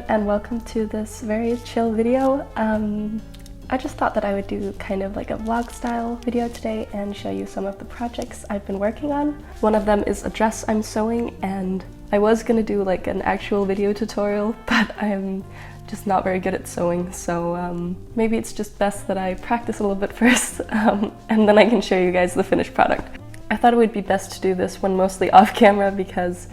and welcome to this very chill video. I just thought that I would do kind of like a vlog style video today and show you some of the projects I've been working on. One of them is a dress I'm sewing, and I was gonna do like an actual video tutorial, but I'm just not very good at sewing, so maybe it's just best that I practice a little bit first and then I can show you guys the finished product. I thought it would be best to do this one mostly off camera because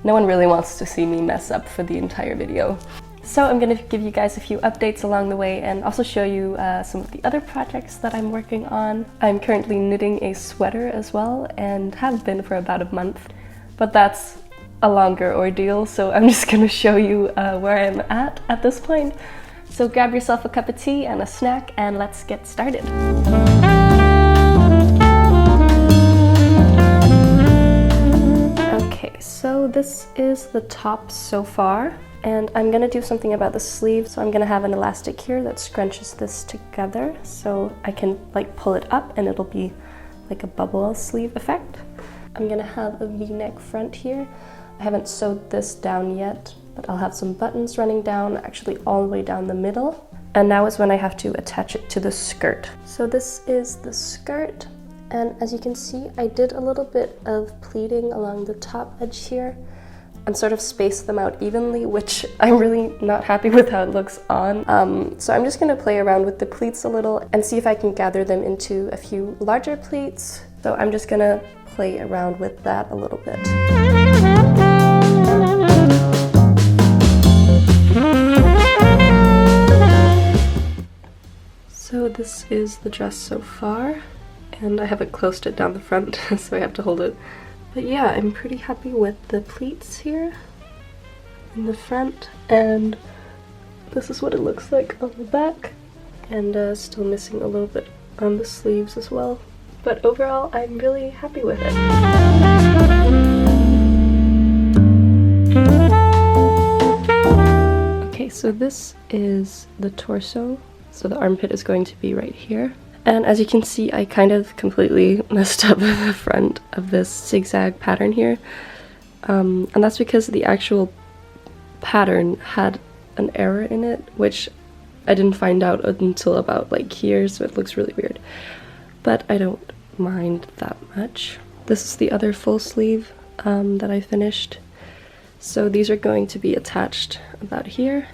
no one really wants to see me mess up for the entire video. So I'm going to give you guys a few updates along the way and also show you some of the other projects that I'm working on. I'm currently knitting a sweater as well and have been for about a month, but that's a longer ordeal, so I'm just going to show you where I'm at this point. So grab yourself a cup of tea and a snack and let's get started. So this is the top so far, and I'm gonna do something about the sleeve. So I'm gonna have an elastic here that scrunches this together so I can like pull it up and it'll be like a bubble sleeve effect. I'm gonna have a V-neck front here. I haven't sewed this down yet, but I'll have some buttons running down, actually all the way down the middle. And now is when I have to attach it to the skirt. So this is the skirt. And as you can see, I did a little bit of pleating along the top edge here and sort of spaced them out evenly, which I'm really not happy with how it looks on. So I'm just gonna play around with the pleats a little and see if I can gather them into a few larger pleats. So I'm just gonna play around with that a little bit. So this is the dress so far. And I haven't closed it down the front, so I have to hold it. But yeah, I'm pretty happy with the pleats here in the front, and this is what it looks like on the back, and still missing a little bit on the sleeves as well. But overall, I'm really happy with it. Okay, so this is the torso. So the armpit is going to be right here. And as you can see, I kind of completely messed up the front of this zigzag pattern here. And that's because the actual pattern had an error in it, which I didn't find out until about like here, so it looks really weird. But I don't mind that much. This is the other full sleeve that I finished. So these are going to be attached about here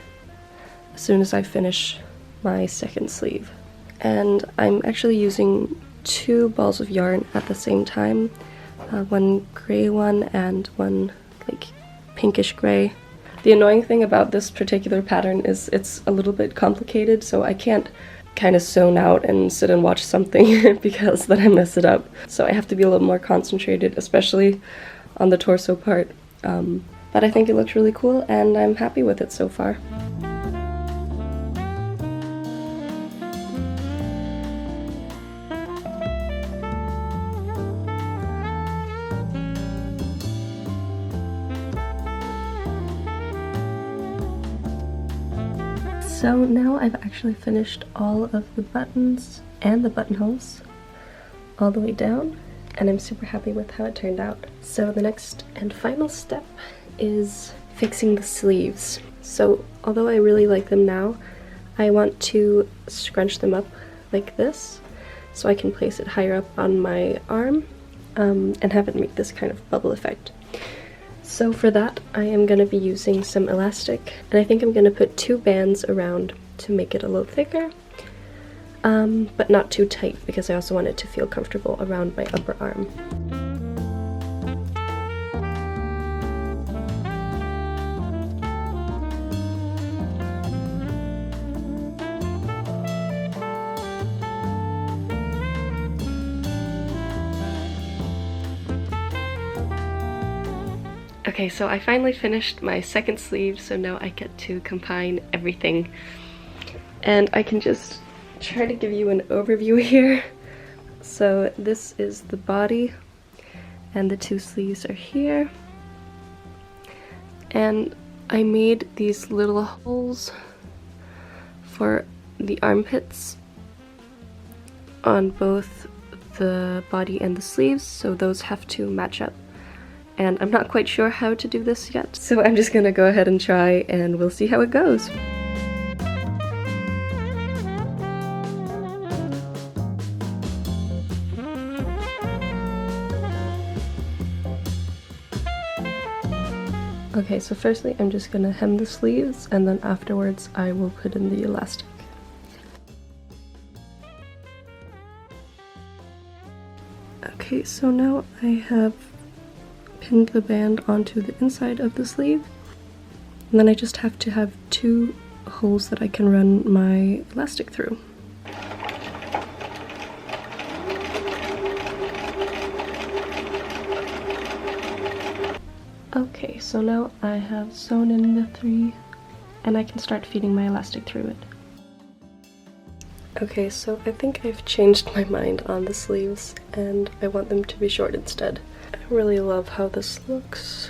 as soon as I finish my second sleeve. And I'm actually using two balls of yarn at the same time, one gray one and one like pinkish gray. The annoying thing about this particular pattern is it's a little bit complicated, so I can't kind of zone out and sit and watch something because then I mess it up. So I have to be a little more concentrated, especially on the torso part. But I think it looks really cool and I'm happy with it so far. So now I've actually finished all of the buttons and the buttonholes all the way down, and I'm super happy with how it turned out. So the next and final step is fixing the sleeves. So although I really like them now, I want to scrunch them up like this so I can place it higher up on my arm and have it make this kind of bubble effect. So for that, I am going to be using some elastic, and I think I'm going to put 2 bands around to make it a little thicker, but not too tight because I also want it to feel comfortable around my upper arm. Okay, so I finally finished my second sleeve, so now I get to combine everything. And I can just try to give you an overview here. So this is the body, and the 2 sleeves are here. And I made these little holes for the armpits on both the body and the sleeves, so those have to match up. and I'm not quite sure how to do this yet. So I'm just gonna go ahead and try, and we'll see how it goes. Okay, so firstly I'm just gonna hem the sleeves, and then afterwards I will put in the elastic. Okay, so now I have pinned the band onto the inside of the sleeve, and then I just have to have 2 holes that I can run my elastic through. Okay, so now I have sewn in the 3, and I can start feeding my elastic through it. Okay, so I think I've changed my mind on the sleeves, and I want them to be short instead. I really love how this looks,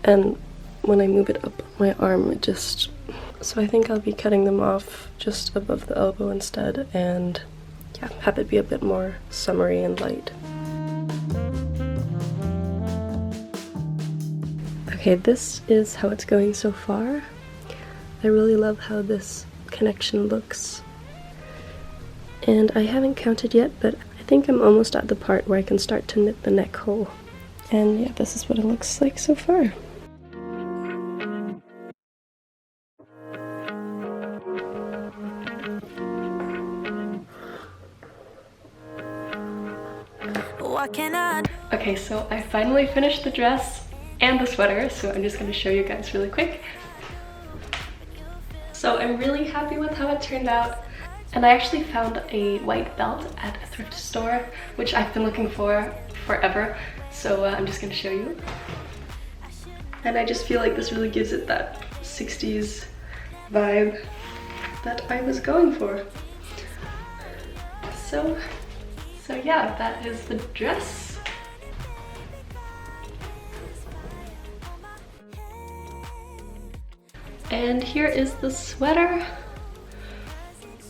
and when I move it up my arm, it just... So I think I'll be cutting them off just above the elbow instead, and yeah, have it be a bit more summery and light. Okay, this is how it's going so far. I really love how this connection looks. And I haven't counted yet, but I think I'm almost at the part where I can start to knit the neck hole. And yeah, this is what it looks like so far. Okay, so I finally finished the dress and the sweater, so I'm just going to show you guys really quick. So I'm really happy with how it turned out, and I actually found a white belt at a thrift store, which I've been looking for forever, so I'm just going to show you. And I just feel like this really gives it that 60s vibe that I was going for. So yeah, that is the dress. And here is the sweater.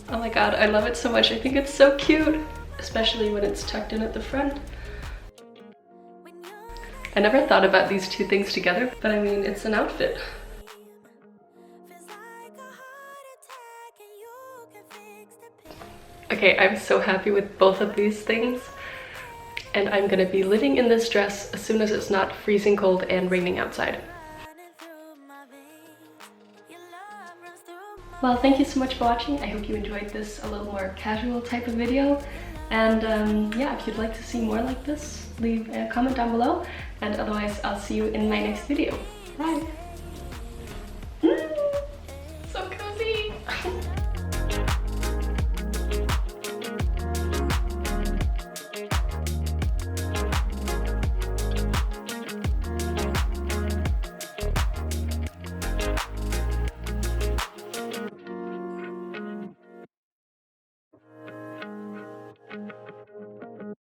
Oh my god, I love it so much. I think it's so cute, especially when it's tucked in at the front. I never thought about these 2 things together, but I mean, it's an outfit. Okay, I'm so happy with both of these things, and I'm gonna be living in this dress as soon as it's not freezing cold and raining outside. Well, thank you so much for watching. I hope you enjoyed this a little more casual type of video. And yeah, if you'd like to see more like this, leave a comment down below. And otherwise, I'll see you in my next video. Bye!